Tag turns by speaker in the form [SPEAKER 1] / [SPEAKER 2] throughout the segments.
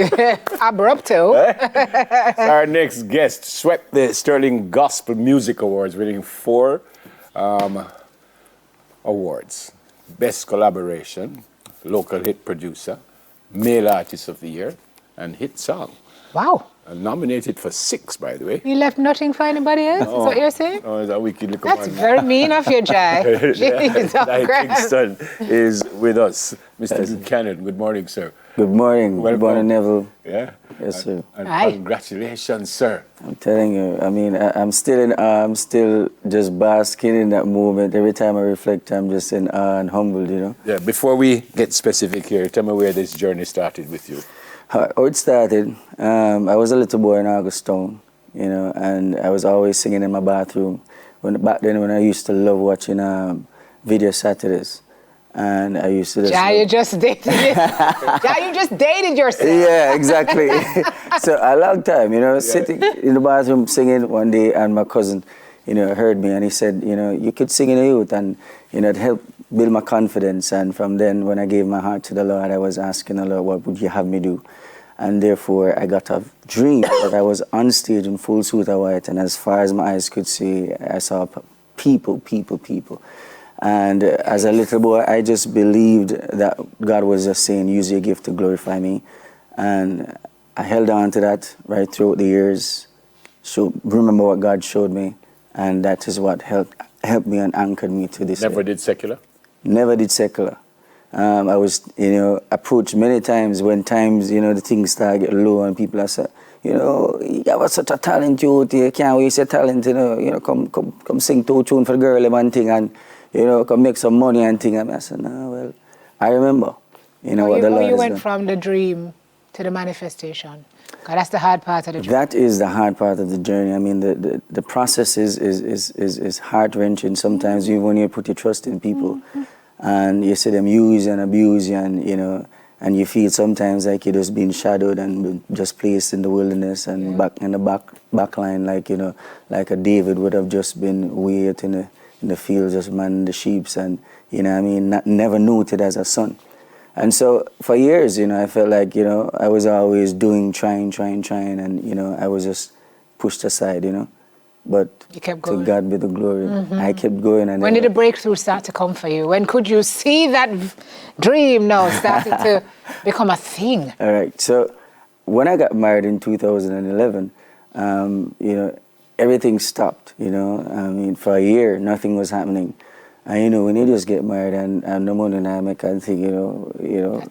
[SPEAKER 1] Abrupto.
[SPEAKER 2] Our next guest swept the Sterling Gospel Music Awards, winning 4 awards. Best Collaboration, Local Hit Producer, Male Artist of the Year, and Hit Song.
[SPEAKER 1] Wow.
[SPEAKER 2] And nominated for 6, by the way.
[SPEAKER 1] You left nothing for anybody else, is what you're saying?
[SPEAKER 2] Oh, it's a wicked little
[SPEAKER 1] That's
[SPEAKER 2] one.
[SPEAKER 1] very mean of you, Jai. Jeez,
[SPEAKER 2] Kingston is with us. Mr. Buchanan, good morning, sir.
[SPEAKER 3] Good morning.
[SPEAKER 2] Welcome.
[SPEAKER 3] Good morning, Neville.
[SPEAKER 2] Yeah?
[SPEAKER 3] Yes, sir.
[SPEAKER 2] And
[SPEAKER 1] Aye.
[SPEAKER 2] congratulations, sir.
[SPEAKER 3] I'm telling you, I mean, I'm still just basking in that moment. Every time I reflect, I'm just in awe and humbled, you know.
[SPEAKER 2] Yeah, before we get specific here, tell me where this journey started with you.
[SPEAKER 3] How it started, I was a little boy in Augustown, you know, and I was always singing in my bathroom. Back then, when I used to love watching Video Saturdays. And I used to just...
[SPEAKER 1] Jai, you just dated it. Jai, you just dated yourself.
[SPEAKER 3] Yeah, exactly. So a long time, you know, sitting in the bathroom singing one day, and my cousin, you know, heard me, and he said, you know, you could sing in the youth, and, you know, it helped build my confidence. And from then, when I gave my heart to the Lord, I was asking the Lord, what would you have me do? And therefore, I got a dream that I was on stage in full suit of white, and as far as my eyes could see, I saw people. And as a little boy, I just believed that God was just saying, use your gift to glorify me. And I held on to that right throughout the years. So remember what God showed me, and that is what helped me and anchored me to this.
[SPEAKER 2] Never did secular?
[SPEAKER 3] Never did secular. I was, you know, approached many times when times, you know, the things start get low and people are saying, you know, you have such a talent, you can't waste your talent, you know, come sing 2 tunes for the girl and thing, and, you know, come make some money and thing. And I said, no, well, I remember, you know, what the Lord has done.
[SPEAKER 1] You went from the dream to the manifestation. God, that's the hard part of the journey.
[SPEAKER 3] That is the hard part of the journey. I mean, the process is heart-wrenching sometimes, even when you put your trust in people. And you see them use and abuse you, and, you know, and you feel sometimes like you're just being shadowed and just placed in the wilderness and back in the back line, like, you know, like a David would have just been way out in the fields, just manning the sheep, and, you know what I mean, never noted as a son. And so for years, you know, I felt like, you know, I was always trying, and, you know, I was just pushed aside, you know. But
[SPEAKER 1] you kept going.
[SPEAKER 3] To God be the glory. I kept going. And
[SPEAKER 1] when did the breakthrough start to come for you? When could you see that dream now starting to become a thing?
[SPEAKER 3] All right. So when I got married in 2011, you know, everything stopped, you know. I mean, for a year, nothing was happening. And, you know, when you just get married and the money and I make, I think, you know, it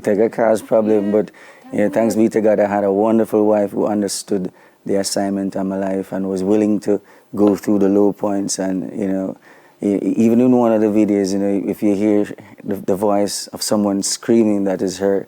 [SPEAKER 3] take a cost problem. But, you know, thanks be to God, I had a wonderful wife who understood the assignment of my life and was willing to go through the low points. And, you know, even in one of the videos, you know, if you hear the voice of someone screaming, that is her,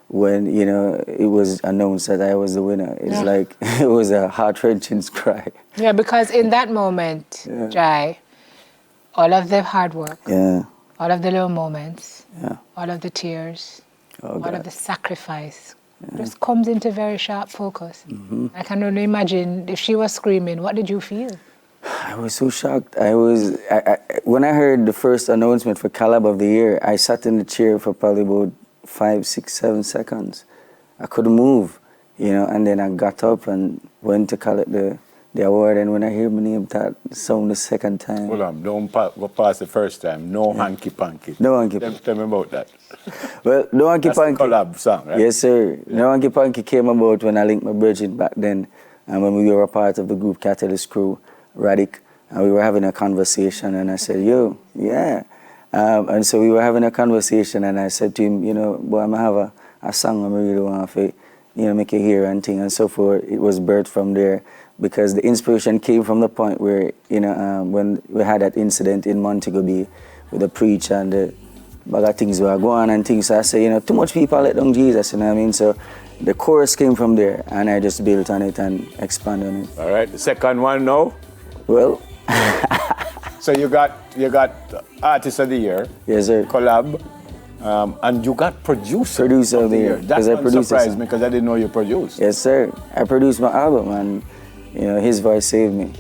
[SPEAKER 3] when, you know, it was announced that I was the winner. It's like, it was a heart-wrenching cry.
[SPEAKER 1] Yeah, because in that moment, Jai, all of the hard work, all of the low moments, all of the tears, all of the sacrifice, just comes into very sharp focus. I can only imagine if she was screaming, what did you feel?
[SPEAKER 3] I was so shocked. When I heard the first announcement for Collab of the Year, I sat in the chair for probably about 5, 6, 7 seconds. I couldn't move, you know, and then I got up and went to collect the award, and when I hear my name that sound the second time.
[SPEAKER 2] Hold on, don't go past the first time. No hanky-panky.
[SPEAKER 3] No hanky-panky.
[SPEAKER 2] Tell me about that.
[SPEAKER 3] Well, No Hanky-Panky.
[SPEAKER 2] That's the collab song, right?
[SPEAKER 3] Yes, sir. Yeah. No Hanky-Panky came about when I linked my Bridget back then, and when we were a part of the group Catalyst Crew, Radic, and we were having a conversation, and I said, yo, and so we were having a conversation, and I said to him, you know, boy, I'm going to have a song I really want to, you know, make you hear and thing, and so forth. It was birthed from there, because the inspiration came from the point where, you know, when we had that incident in Montego Bay with the preacher and the bag of things were going on and things. So I said, you know, too much people let down Jesus, you know what I mean? So the chorus came from there, and I just built on it and expanded on it.
[SPEAKER 2] All right, the second one now?
[SPEAKER 3] Well.
[SPEAKER 2] So you got Artist of the Year.
[SPEAKER 3] Yes, sir.
[SPEAKER 2] Collab. And you got Producer
[SPEAKER 3] of the Year.
[SPEAKER 2] That one surprised me because I didn't know you produced.
[SPEAKER 3] Yes, sir. I produced my album, and, you know, his voice saved me.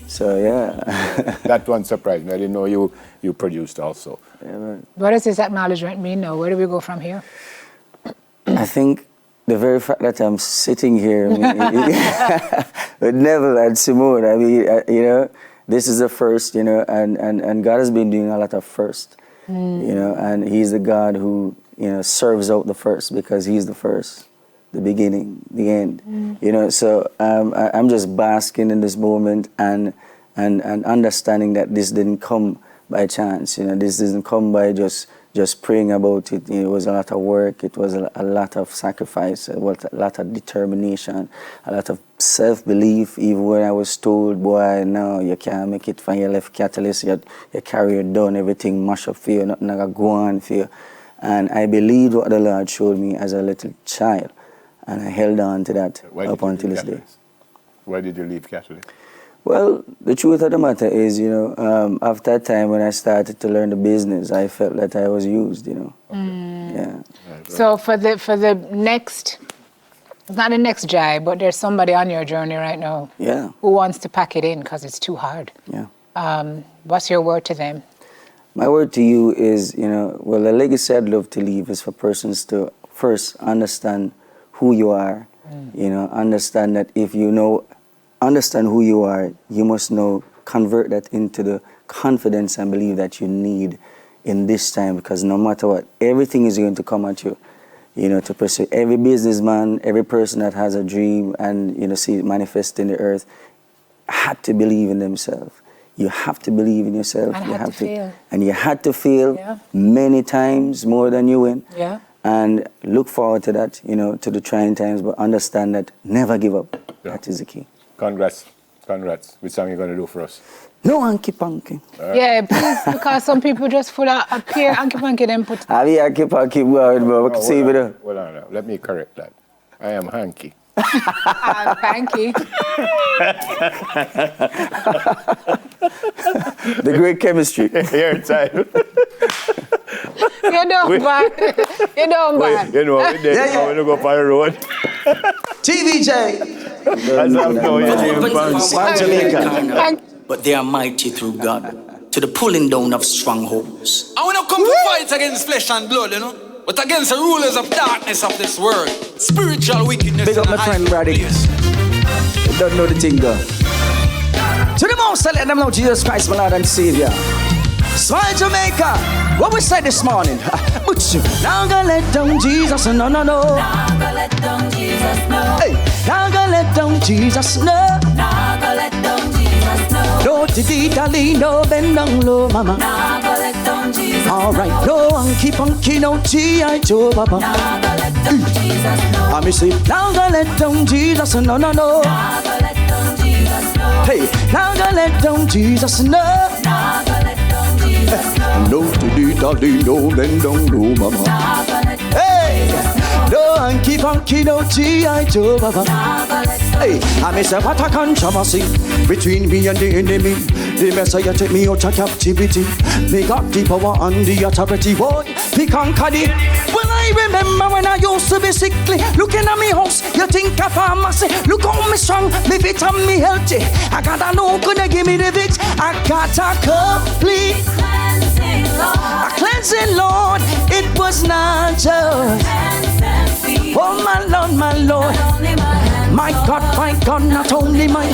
[SPEAKER 3] So, yeah.
[SPEAKER 2] That one surprised me. I didn't know you produced also.
[SPEAKER 3] Yeah, man.
[SPEAKER 1] What does this acknowledgement mean now? Where do we go from here?
[SPEAKER 3] I think the very fact that I'm sitting here, I mean, with Neville and Simone, I mean, you know, this is the first, you know, and God has been doing a lot of first, you know, and He's the God who, you know, serves out the first because He's the first, the beginning, the end, you know. So I'm just basking in this moment and understanding that this didn't come by chance, you know, this didn't come by just praying about it. You know, it was a lot of work, it was a lot of sacrifice, it was a lot of determination, a lot of self-belief, even when I was told, boy, no, you can't make it for your left catalyst, you carry it down, everything mash up for you, nothing gonna go on for you. And I believed what the Lord showed me as a little child, and I held on to that up until this day.
[SPEAKER 2] Why did you leave Catholic?
[SPEAKER 3] Well, the truth of the matter is, you know, after a time when I started to learn the business, I felt that I was used, you know. Yeah.
[SPEAKER 1] So for the next, it's not the next Jai, but there's somebody on your journey right now who wants to pack it in because it's too hard.
[SPEAKER 3] Yeah.
[SPEAKER 1] What's your word to them?
[SPEAKER 3] My word to you is, you know, well, the legacy I'd love to leave is for persons to first understand who you are, you know, understand that if you know, understand who you are, you must know, convert that into the confidence and belief that you need in this time, because no matter what, everything is going to come at you, you know, to pursue. Every businessman, every person that has a dream and, you know, see it manifest in the earth, had to believe in themselves. You have to believe in yourself.
[SPEAKER 1] And
[SPEAKER 3] you
[SPEAKER 1] had to fail.
[SPEAKER 3] And you had to fail many times more than you win.
[SPEAKER 1] Yeah.
[SPEAKER 3] And look forward to that, you know, to the trying times, but understand that never give up. That is the key.
[SPEAKER 2] Congrats. Which song are you going to do for us?
[SPEAKER 3] No hanky-panky.
[SPEAKER 1] Yeah, please, because some people just full of appear hanky-panky then put...
[SPEAKER 3] I mean, hanky-panky, but we can see it.
[SPEAKER 2] Well, no. Let me correct that. I am hanky.
[SPEAKER 1] Panky.
[SPEAKER 3] The great chemistry.
[SPEAKER 2] Here, time.
[SPEAKER 1] You know, bad. You know, bad.
[SPEAKER 2] You know, we're going to go for the road.
[SPEAKER 4] TVJ.
[SPEAKER 2] As of now,
[SPEAKER 4] From Jamaica. But they are mighty through God to the pulling down of strongholds.
[SPEAKER 5] I want to come to fight against flesh and blood, you know, but against the rulers of darkness of this world, spiritual wickedness.
[SPEAKER 4] Big up my friend Brady. You don't know the thing, though. To the most, I let them know Jesus Christ, my Lord and Savior. Smile Jamaica. What we said this morning? But you now gonna let down Jesus, no. Now gonna let down Jesus, no. Hey, now gonna let down Jesus, no. Now gonna let down Jesus, no. No diddy no bend down low, mama. Now gonna let down Jesus. Alright, no hanky-panky, no G.I. Joe, papa. Now gonna let down Jesus, no. I say, now gonna let down Jesus, no. Now gonna let down Jesus, no. Hey, now gonna let down Jesus, no. Now gonna let down Jesus, no. No diddy no bend down low, mama. Hey, no hanky-panky, no G.I. Joe, papa. Hey, I say what a controversy between me and the enemy. The Messiah take me out of captivity. Me got the power and the authority. Boy, we conquered it. Well, I remember when I used to be sickly. Looking at me house, you think a pharmacy. Look how me strong, me fit and me healthy. I got a no gonna give me the fix. I got a complete cleansing, Lord. A cleansing, Lord. It was not just. Oh my Lord. My God, not only my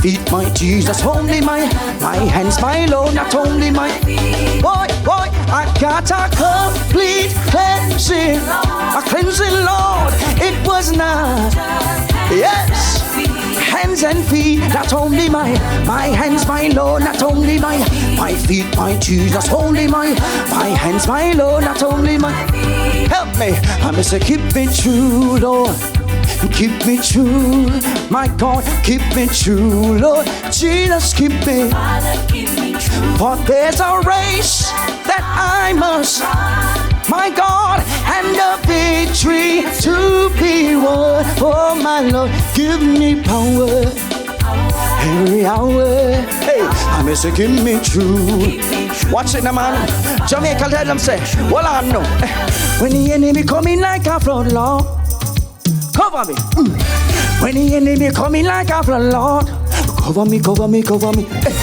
[SPEAKER 4] feet, my Jesus, only my hands, my Lord, not only my boy, I got a complete cleansing, Lord. It was not, yes, hands and feet, not only my hands, my Lord, not only my feet, my Jesus, only my hands, my Lord, not only my. Help me, I must say, keep me true, Lord. Keep me true, my God, keep me true, Lord. Jesus, keep me. Father, keep me true. For there's a race that I must, my God, and a victory to be won. Oh, my Lord, give me power every hour. Hey, I must say, give me true. Watch it now, man. Jamaica, let them say, well, I know. When the enemy coming like a flood, Lord, cover me. When the enemy coming like a flood, Lord, cover me. Hey.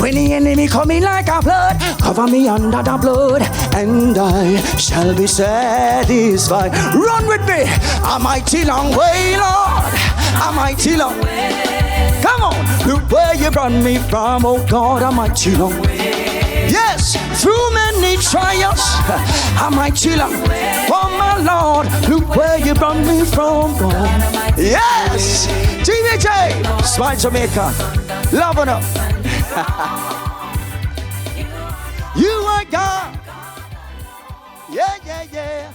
[SPEAKER 4] When the enemy coming like a flood, cover me under the blood, and I shall be satisfied. Run with me, a mighty long way, Lord, a mighty long way. Come on, look where you brought me from, oh God, a mighty long way. Yes, through many trials, a mighty long way. Oh my Lord, look where you brought me from, God. Yes, TVJ, Smile Jamaica, loving up. You are God. Yeah, yeah, yeah.